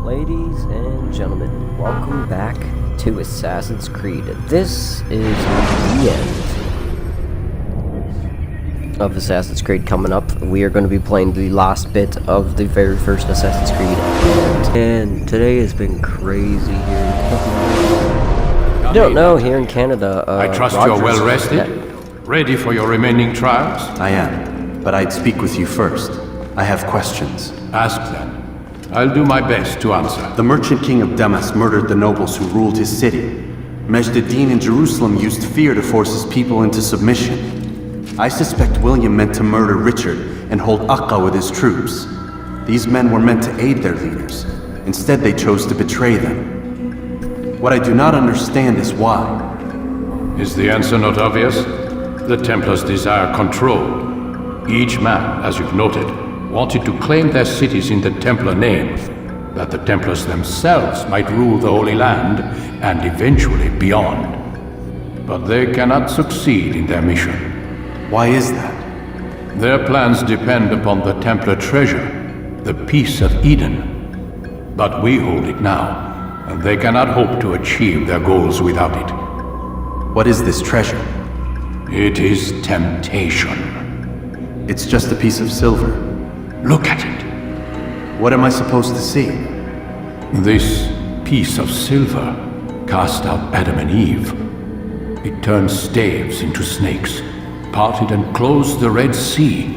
Ladies and gentlemen, welcome back to Assassin's Creed. This is the end of Assassin's Creed coming up. We are going to be playing the last bit of the very first Assassin's Creed. And today has been crazy here. You don't know, here in Canada, I trust Rogers you're well rested? Ready for your remaining trials? I am, but I'd speak with you first. I have questions. Ask them. I'll do my best to answer. The merchant king of Damas murdered the nobles who ruled his city. Majd-ad-Din in Jerusalem used fear to force his people into submission. I suspect William meant to murder Richard and hold Akka with his troops. These men were meant to aid their leaders. Instead, they chose to betray them. What I do not understand is why. Is the answer not obvious? The Templars desire control. Each man, as you've noted, wanted to claim their cities in the Templar name, that the Templars themselves might rule the Holy Land and eventually beyond. But they cannot succeed in their mission. Why is that? Their plans depend upon the Templar treasure, the Peace of Eden. But we hold it now, and they cannot hope to achieve their goals without it. What is this treasure? It is temptation. It's just a piece of silver. Look at it. What am I supposed to see? This piece of silver cast out Adam and Eve. It turned staves into snakes, parted and closed the Red Sea.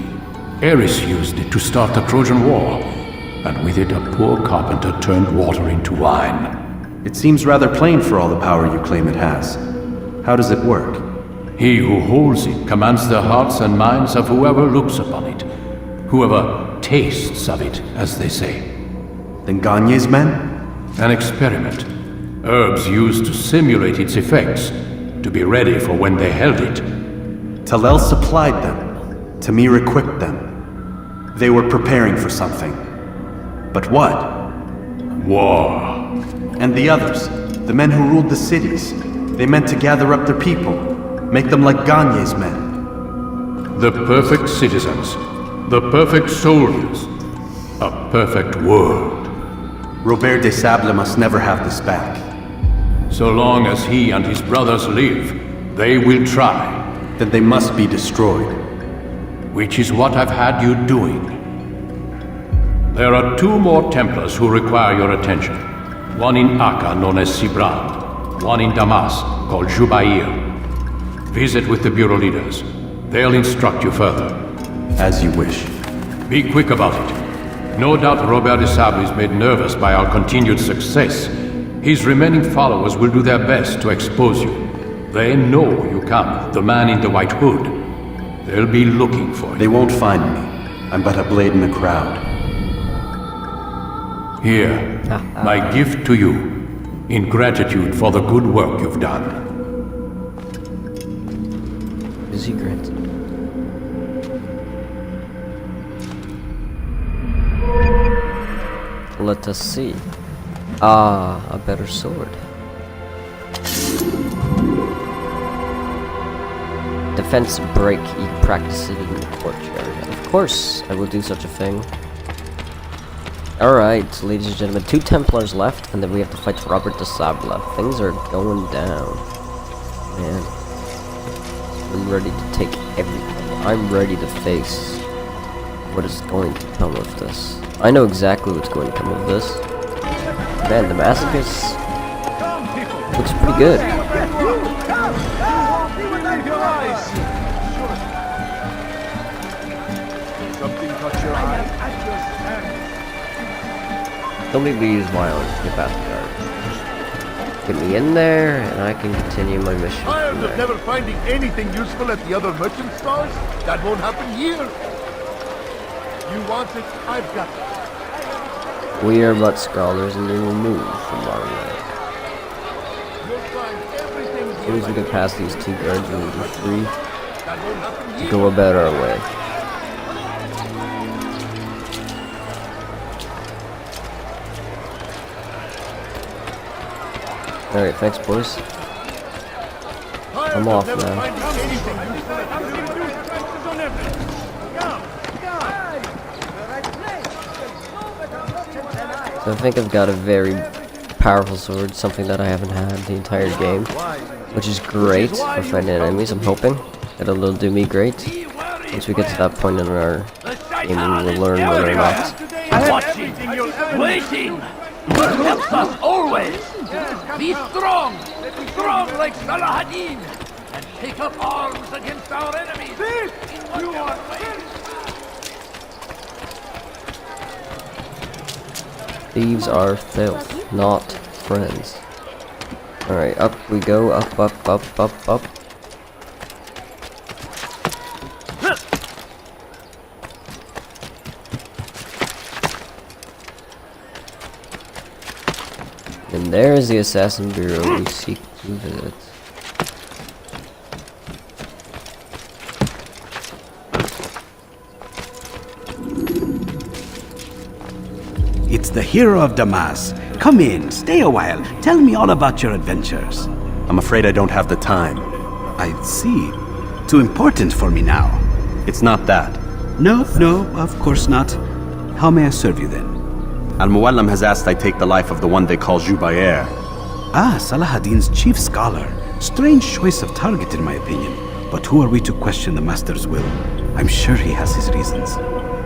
Ares used it to start the Trojan War, and with it a poor carpenter turned water into wine. It seems rather plain for all the power you claim it has. How does it work? He who holds it commands the hearts and minds of whoever looks upon it, whoever tastes of it, as they say. Then Gagne's men? An experiment. Herbs used to simulate its effects, to be ready for when they held it. Talel supplied them. Tamir equipped them. They were preparing for something. But what? War. And the others, the men who ruled the cities, they meant to gather up their people, make them like Gagne's men. The perfect citizens. The perfect soldiers. A perfect world. Robert de Sable must never have this back. So long as he and his brothers live, they will try. Then they must be destroyed. Which is what I've had you doing. There are two more Templars who require your attention. One in Akka, known as Sibrand. One in Damas, called Jubair. Visit with the Bureau leaders. They'll instruct you further. As you wish. Be quick about it. No doubt Robert de Sable is made nervous by our continued success. His remaining followers will do their best to expose you. They know you come, the man in the white hood. They'll be looking for you. They won't find me. I'm but a blade in the crowd. Here, my gift to you, in gratitude for the good work you've done. Is he granted? Let us see. Ah, a better sword. Defense break. You can practice it in the courtyard. Of course, I will do such a thing. Alright, ladies and gentlemen, 2 Templars left, and then we have to fight Robert de Sable. Things are going down. Man. I'm ready to take everything. I'm ready to face what is going to come of this. I know exactly what's going to come of this. Man, the masochist looks pretty good. Don't make me use violence. Get past the guard. Get me in there, and I can continue my mission. Tired of never finding anything useful at the other merchant stores? That won't happen here. You want it? I've got it. We are but scholars, and we will move from our way. You'll find everything As soon as we get past these 2 guards, we will be free that won't happen to here. go about our way. Alright, thanks, boys. Tired I'm of off never now. finding anything useful at the other merchant stores? So I think I've got a very powerful sword, something that I haven't had the entire game, which is great for fighting enemies. I'm hoping it'll do me great. Once we get to that point in our game, we'll learn whether or not. Watching, waiting. Help us always. Be strong, strong like Salahadin, and take up arms against our enemies. You are Thieves are filth, not friends. Alright, up we go, up, up, up, up, up. And there is the Assassin Bureau we seek to visit. It's the hero of Damas. Come in, stay a while. Tell me all about your adventures. I'm afraid I don't have the time. I see. Too important for me now. It's not that. No, of course not. How may I serve you then? Al-Muallim has asked I take the life of the one they call Jubair. Ah, Salahadin's chief scholar. Strange choice of target in my opinion. But who are we to question the master's will? I'm sure he has his reasons.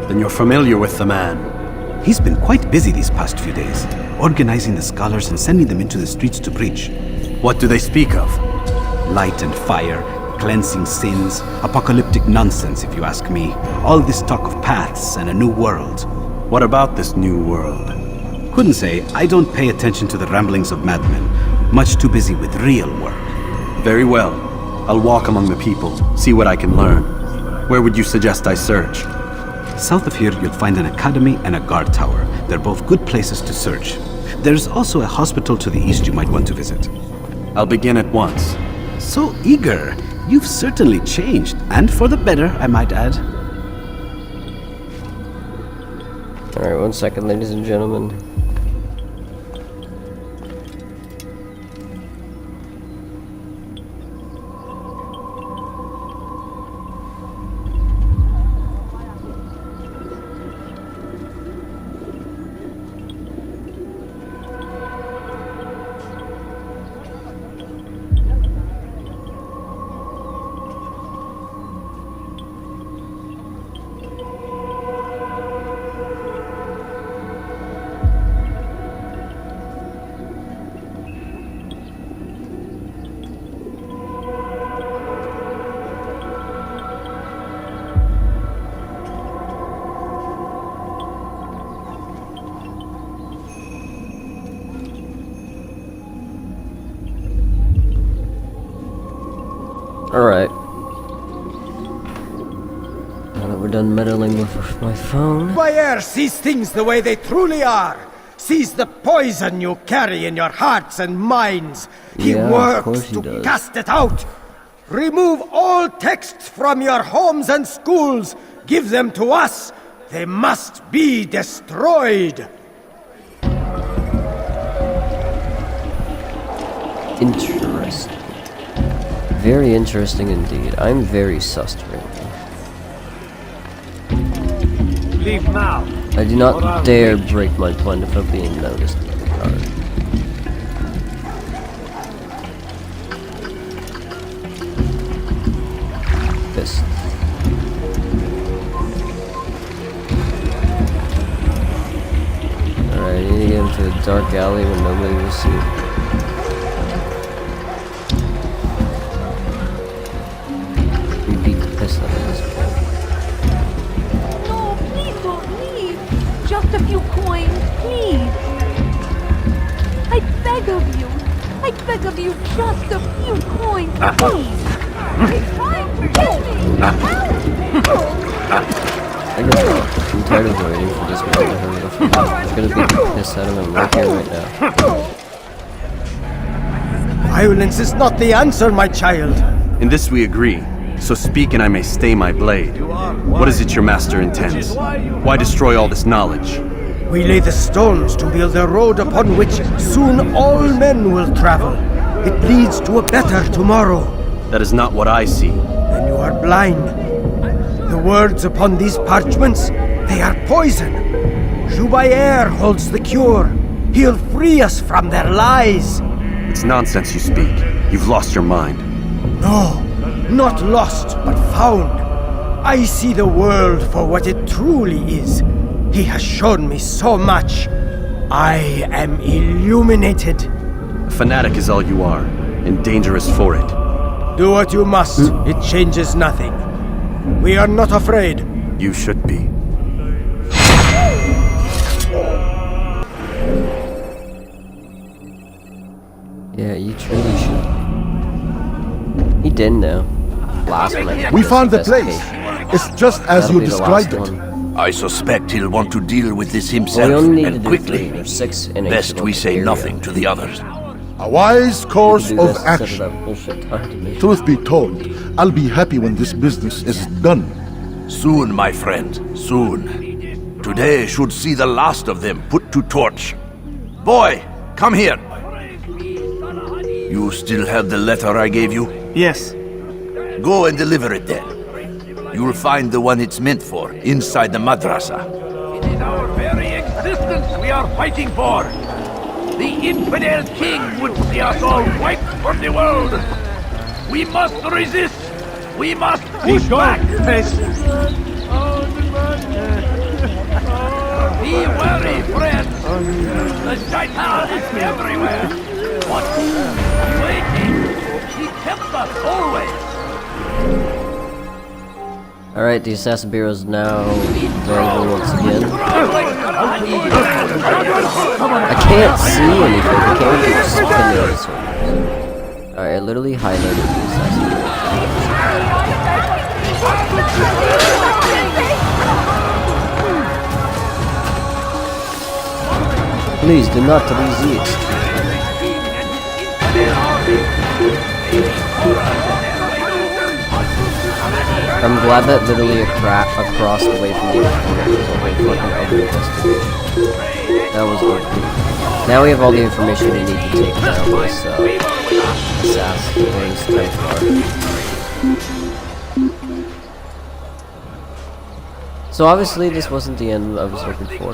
Then you're familiar with the man. He's been quite busy these past few days, organizing the scholars and sending them into the streets to preach. What do they speak of? Light and fire, cleansing sins, apocalyptic nonsense if you ask me. All this talk of paths and a new world. What about this new world? Couldn't say. I don't pay attention to the ramblings of madmen. Much too busy with real work. Very well. I'll walk among the people, see what I can learn. Where would you suggest I search? South of here, you'll find an academy and a guard tower. They're both good places to search. There's also a hospital to the east you might want to visit. I'll begin at once. So eager. You've certainly changed, and for the better, I might add. Alright, 1 second, ladies and gentlemen. Alright. Now that we're done meddling with my phone. Bayer sees things the way they truly are. Sees the poison you carry in your hearts and minds. He Yeah, of course works he to does. cast it out. Remove all texts from your homes and schools. Give them to us. They must be destroyed. Interesting. Very interesting indeed. I'm very sussed right now. leave now. I do not dare break my plan without being noticed. Alright. This. Alright, I need to get into a dark alley where nobody will see. We beat the piss out of this point. No, please don't leave. Just a few coins, please. I beg of you. I beg of you, just a few coins, please. He's trying to get me. I know. I'm tired of waiting for this man to hurry up. I'm gonna beat the piss out of him right here, right now. Violence is not the answer, my child. In this we agree. So speak and I may stay my blade. What is it your master intends? Why destroy all this knowledge? We lay the stones to build a road upon which soon all men will travel. It leads to a better tomorrow. That is not what I see. Then you are blind. The words upon these parchments, they are poison. Jubayer holds the cure. He'll free us from their lies. It's nonsense you speak. You've lost your mind. No, not lost, but found. I see the world for what it truly is. He has shown me so much. I am illuminated. A fanatic is all you are, and dangerous for it. Do what you must. It changes nothing. We are not afraid. You should be. Yeah, you truly should. He didn't know. Last one. We found the place. It's just as That'll you be the described last it. one. I suspect he'll want to deal with this Well, himself, we only need to and do quickly. 3 or 6 in each Best we local say area. nothing to the others. A wise We course can do of this instead action. that bullshit target mission. Truth be told, I'll be happy when this business is done. Soon, my friend, soon. Today should see the last of them put to torch. Boy, come here. You still have the letter I gave you? Yes. Go and deliver it then. You'll find the one it's meant for inside the madrasa. It is our very existence we are fighting for. The infidel king would see us all wiped from the world. We must resist. We must push back. Be wary, friends. The shaitan is everywhere. What? Waiting. He tempts us always. Alright, the assassin bureau is now available once again. I can't see anything. I can't keep spinning in circles. Alright, I literally highlighted the assassin bureau. Please do not resist. I'm glad that literally across the way from the airport was a whole fucking other investigation. That was good. Now we have all the information we need to take down this assassin or this Templar. So obviously this wasn't the end I was looking for.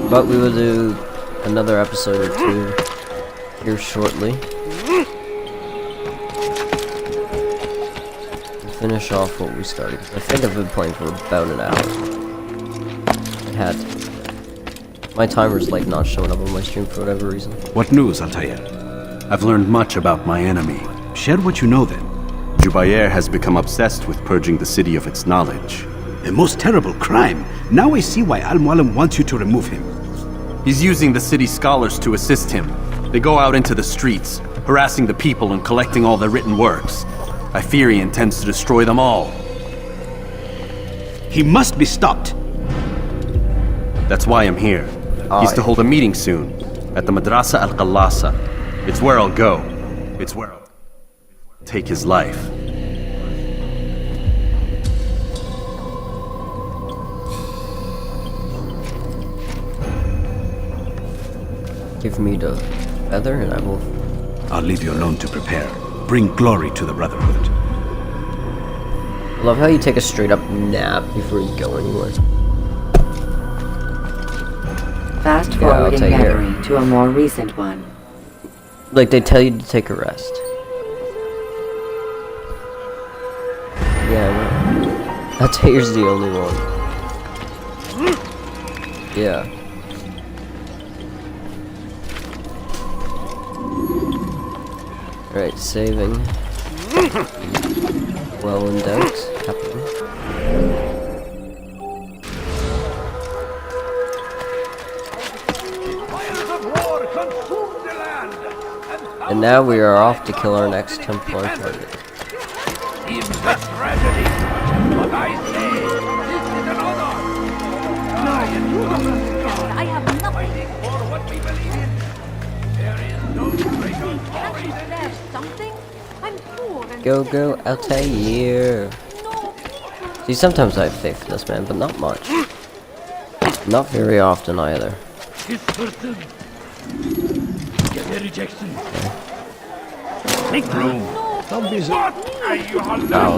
But we will do another episode or 2 here shortly. Finish off what we started. I think I've been playing for about an hour. My timer's like not showing up on my stream for whatever reason. What news, Altair? I've learned much about my enemy. Share what you know then. Jubayer has become obsessed with purging the city of its knowledge. A most terrible crime. Now I see why Al-Mualim wants you to remove him. He's using the city scholars to assist him. They go out into the streets, harassing the people and collecting all their written works. I fear he intends to destroy them all. He must be stopped. That's why I'm here. He's to hold a meeting soon, at the Madrasa Al-Qallasa. It's where I'll go. It's where I'll take his life. Give me the feather and I will... I'll leave you alone to prepare. Bring glory to the Brotherhood. I love how you take a straight up nap before you go anywhere. Fast I'll forwarding take care. memory to a more recent one. Like they tell you to take a rest. Yeah, I know. Altair's the only one. Yeah. Alright, saving. Well in doubt. Happy. And now we are off to kill our next Templar target. Seems a tragedy, but I say this is an honor. I have nothing. Fighting for what we believe in. There is no greater glory than There's something. I'm poor and Go, go, Altair. no. See, sometimes I have faith in this man, but not much. Not very often either. this person. Get a rejection. Make room. No, Don't be so... Ow,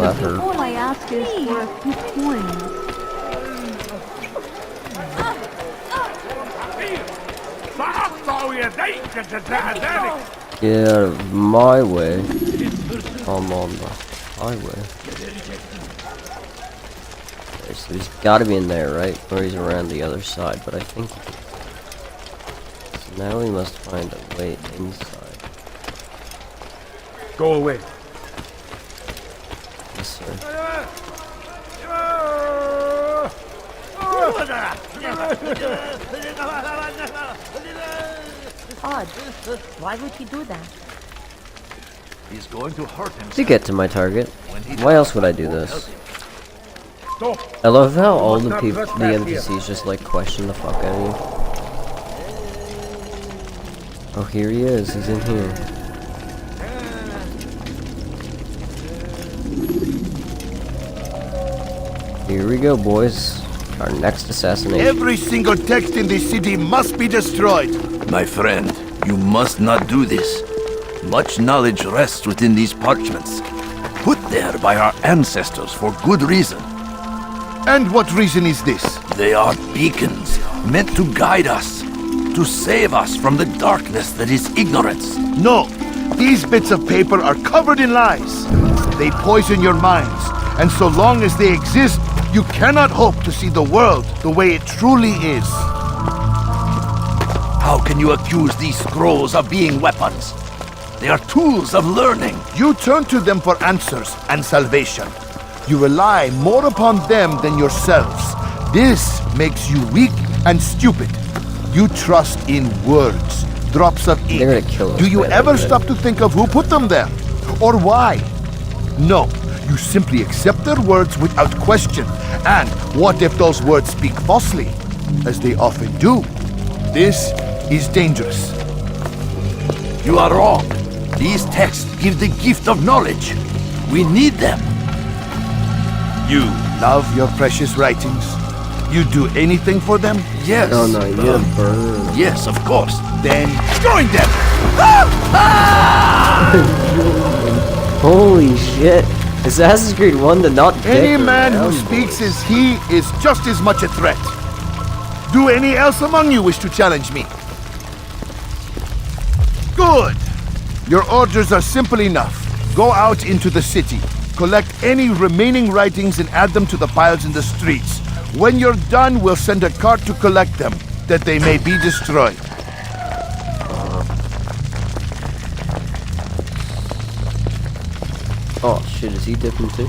that hurt. All I ask is for a few coins. Get out of my way. I'm on the highway. Okay, so he's gotta be in there, right? Or he's around the other side, but I think he is. So now we must find a way inside. Go away. Yes, sir. Odd. Why would he do that? He's going to hurt himself. To get to my target. Why else would I do this? I love how all the people, the NPCs just like question the fuck out of you. Oh, here he is. He's in here. Here we go, boys. Our next assassination. Every single text in this city must be destroyed. My friend, you must not do this. Much knowledge rests within these parchments, put there by our ancestors for good reason. And what reason is this? They are beacons, meant to guide us, to save us from the darkness that is ignorance. No, these bits of paper are covered in lies. They poison your minds, and so long as they exist, you cannot hope to see the world the way it truly is. How can you accuse these scrolls of being weapons? They are tools of learning. You turn to them for answers and salvation. You rely more upon them than yourselves. This makes you weak and stupid. You trust in words, drops of ink. They're gonna kill us. Do you ever stop to think of who put them there? Or why? No, you simply accept their words without question. And what if those words speak falsely? As they often do. This is dangerous. You are wrong. These texts give the gift of knowledge. We need them. You love your precious writings? You do anything for them? Yes. Oh no, you gotta burn. Yes, of course. Then join them! Holy shit. Assassin's Creed 1 did not Any dick man who around, speaks boys. as he is just as much a threat. Do any else among you wish to challenge me? Good! Your orders are simple enough. Go out into the city, collect any remaining writings and add them to the piles in the streets. When you're done, we'll send a cart to collect them, that they may be destroyed. Oh shit, is he dipping too?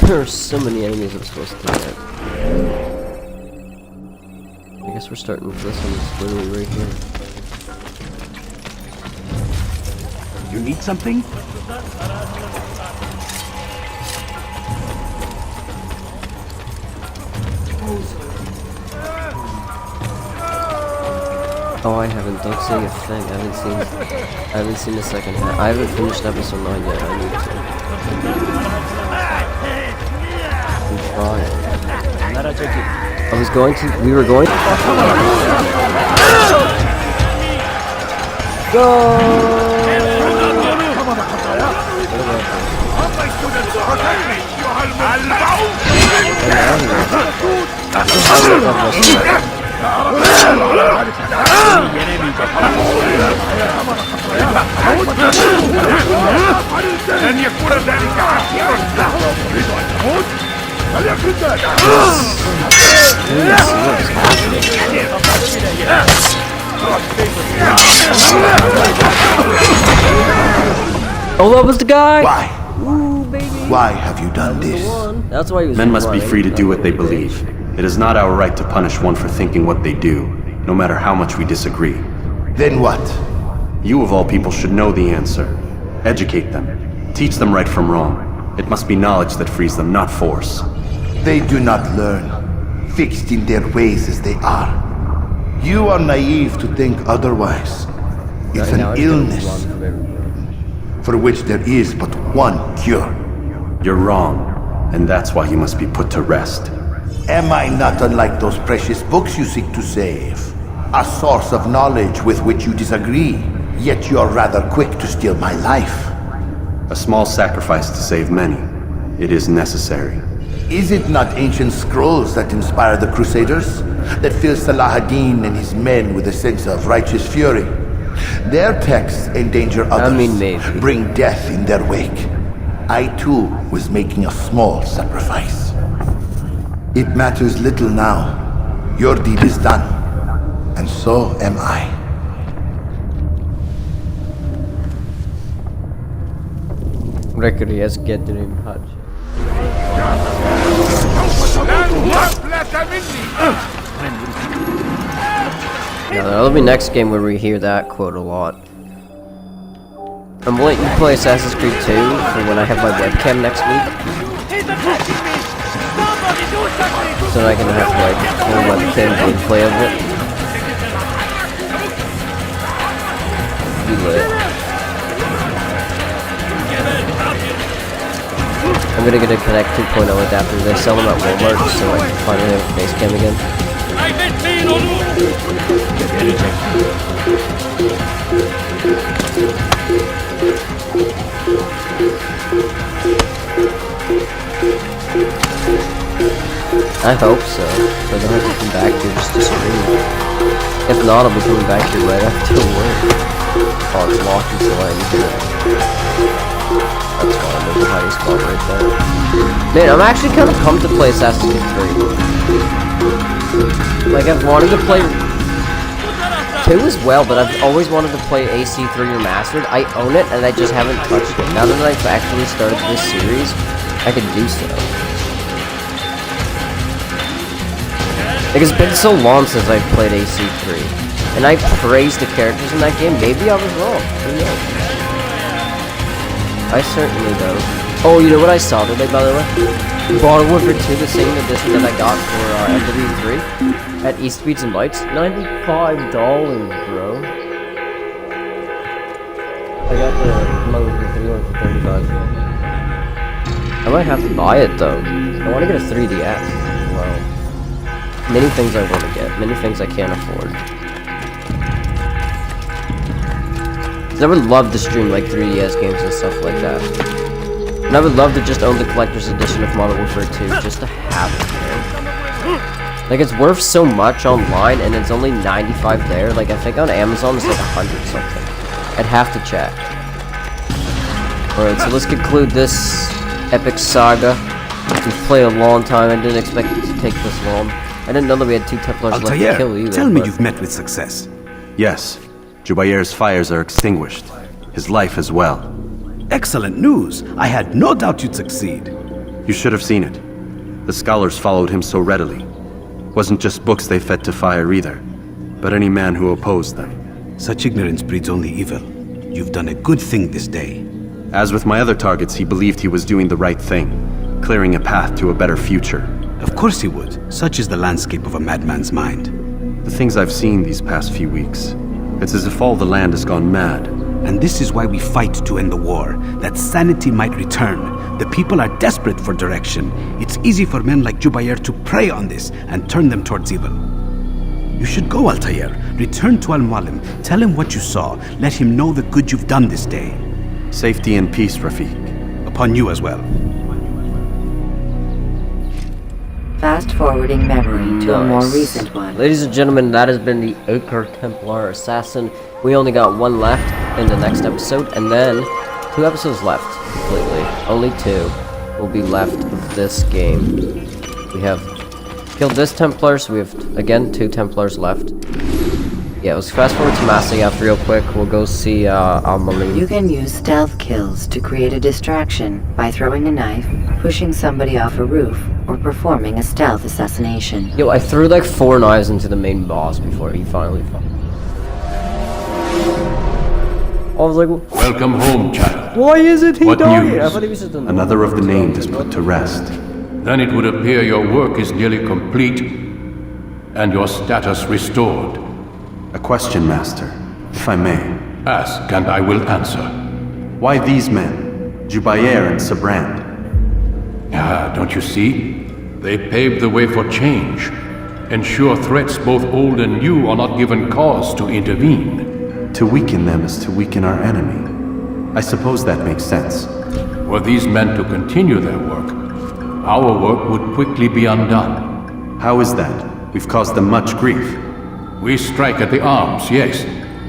There are so many enemies I'm supposed to get. I guess we're starting with this one, it's literally right here. You need something? Oh, I haven't. Don't say a thing. I haven't seen the second half. I haven't finished episode 9 yet. I need to. I'm trying. I was going to. We were going to. Oh, that was the guy! Why? Ooh, baby. Why have you done this? That's why he was Men must be running. free to do what they believe. It is not our right to punish one for thinking what they do, no matter how much we disagree. Then what? You of all people should know the answer. Educate them. Teach them right from wrong. It must be knowledge that frees them, not force. They do not learn, fixed in their ways as they are. You are naive to think otherwise. It's Right now, an it's gonna illness run from everybody. for which there is but one cure. You're wrong, and that's why you must be put to rest. Am I not unlike those precious books you seek to save? A source of knowledge with which you disagree, yet you're rather quick to steal my life. A small sacrifice to save many. It is necessary. Is it not ancient scrolls that inspire the Crusaders? That fill Salah ad-Din and his men with a sense of righteous fury? Their texts endanger others, maybe. bring death in their wake. I too was making a small sacrifice. It matters little now. Your deed is done, and so am I. Records get in touch. Yeah, that'll be next game where we hear that quote a lot. I'm letting you play Assassin's Creed 2 for when I have my webcam next week. So I can have like full webcam gameplay of it. Be lit. I'm gonna get a Connect 2.0 adapter. They sell them at Walmart so I can finally have a face cam again. I hope so, so I don't have to come back here just to stream. If not, I'll be coming back here right after work. Oh, it's locked until I need it. That's fine, there's a hiding spot right there. Man, I'm actually kind of pumped to play Assassin's Creed 3. Like, I've wanted to play 2 as well, but I've always wanted to play AC3 Remastered. I own it, and I just haven't touched it. Now that I've actually started this series, I can do so. Like, it's been so long since I've played AC3, and I praised the characters in that game. Maybe I was wrong. Who knows? I certainly don't. Oh, you know what I saw today, by the way? Modern Warfare 2, the same edition that I got for MW3 at East Beats and Bites. $95, bro. I got the Modern Warfare 3 one for $35. I might have to buy it though. I want to get a 3DS. Well, many things I want to get, many things I can't afford. I would love to stream like 3DS games and stuff like that. And I would love to just own the collector's edition of Modern Warfare 2 just to have it there. Like, it's worth so much online and it's only $95 there. Like, I think on Amazon it's like 100 something. I'd have to check. Alright, so let's conclude this epic saga. We've played a long time. I didn't expect it to take this long. I didn't know that we had 2 Templars left to kill either. Tell me you've met with success. Yes. Jubair's fires are extinguished. His life as well. Excellent news. I had no doubt you'd succeed. You should have seen it. The scholars followed him so readily. Wasn't just books they fed to fire either, but any man who opposed them. Such ignorance breeds only evil. You've done a good thing this day. As with my other targets, he believed he was doing the right thing, clearing a path to a better future. Of course he would. Such is the landscape of a madman's mind. The things I've seen these past few weeks, it's as if all the land has gone mad. And this is why we fight to end the war, that sanity might return. The people are desperate for direction. It's easy for men like Jubair to prey on this and turn them towards evil. You should go, Altair. Return to Al-Mualim. Tell him what you saw. Let him know the good you've done this day. Safety and peace, Rafiq. Upon you as well. Fast forwarding memory to a more recent one. Ladies and gentlemen, that has been the Ochre Templar Assassin. We only got 1 left in the next episode, and then 2 episodes left completely. Only 2 will be left of this game. We have killed this Templar, so we have, again, 2 Templars left. Yeah, let's fast forward to Masyaf real quick. We'll go see Al-Mualim. You can use stealth kills to create a distraction by throwing a knife, pushing somebody off a roof, or performing a stealth assassination. Yo, I threw like 4 knives into the main boss before he finally fell. I was like, Welcome home, child. why isn't he What dying? news? I thought he was just a Another of the named is put to rest. Then it would appear your work is nearly complete and your status restored. A question, Master, if I may. Ask and I will answer. Why these men? Jubair and Sabrand? Ah, don't you see? They paved the way for change. Ensure threats both old and new are not given cause to intervene. To weaken them is to weaken our enemy. I suppose that makes sense. Were these men to continue their work, our work would quickly be undone. How is that? We've caused them much grief. We strike at the arms, yes,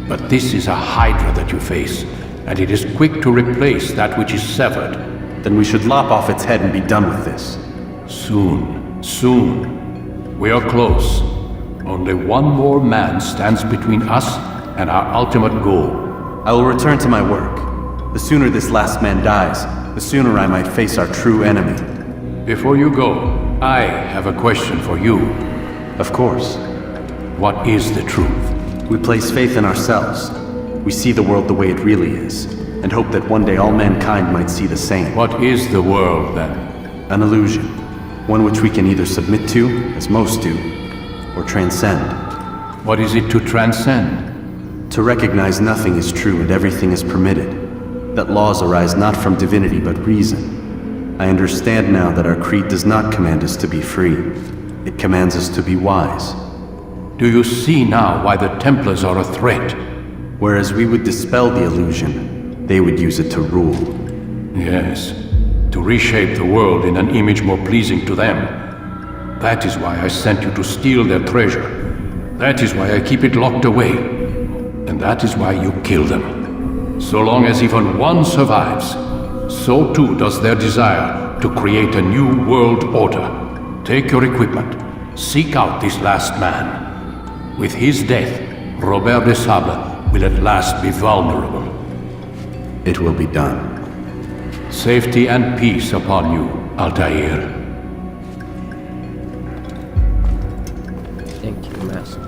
but this is a hydra that you face, and it is quick to replace that which is severed. Then we should lop off its head and be done with this. Soon, soon. We are close. Only one more man stands between us and our ultimate goal. I will return to my work. The sooner this last man dies, the sooner I might face our true enemy. Before you go, I have a question for you. Of course. What is the truth? We place faith in ourselves. We see the world the way it really is, and hope that one day all mankind might see the same. What is the world, then? An illusion. One which we can either submit to, as most do, or transcend. What is it to transcend? To recognize nothing is true and everything is permitted. That laws arise not from divinity but reason. I understand now that our creed does not command us to be free. It commands us to be wise. Do you see now why the Templars are a threat? Whereas we would dispel the illusion, they would use it to rule. Yes, to reshape the world in an image more pleasing to them. That is why I sent you to steal their treasure. That is why I keep it locked away. And that is why you kill them. So long as even one survives, so too does their desire to create a new world order. Take your equipment. Seek out this last man. With his death, Robert de Sable will at last be vulnerable. It will be done. Safety and peace upon you, Altair. Thank you, Master.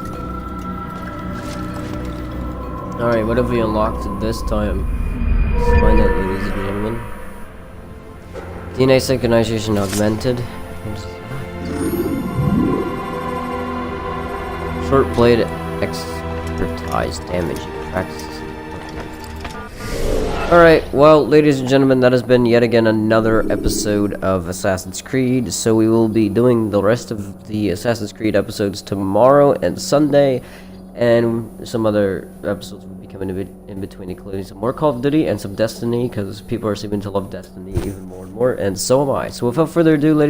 Alright, what have we unlocked this time? Let's find out, ladies and gentlemen. DNA synchronization augmented. Short blade expertise damage practice. Alright, well, ladies and gentlemen, that has been yet again another episode of Assassin's Creed. So we will be doing the rest of the Assassin's Creed episodes tomorrow and Sunday, and some other episodes will be coming in between, including some more Call of Duty and some Destiny, because people are seeming to love Destiny even more and more, and so am I. So without further ado, ladies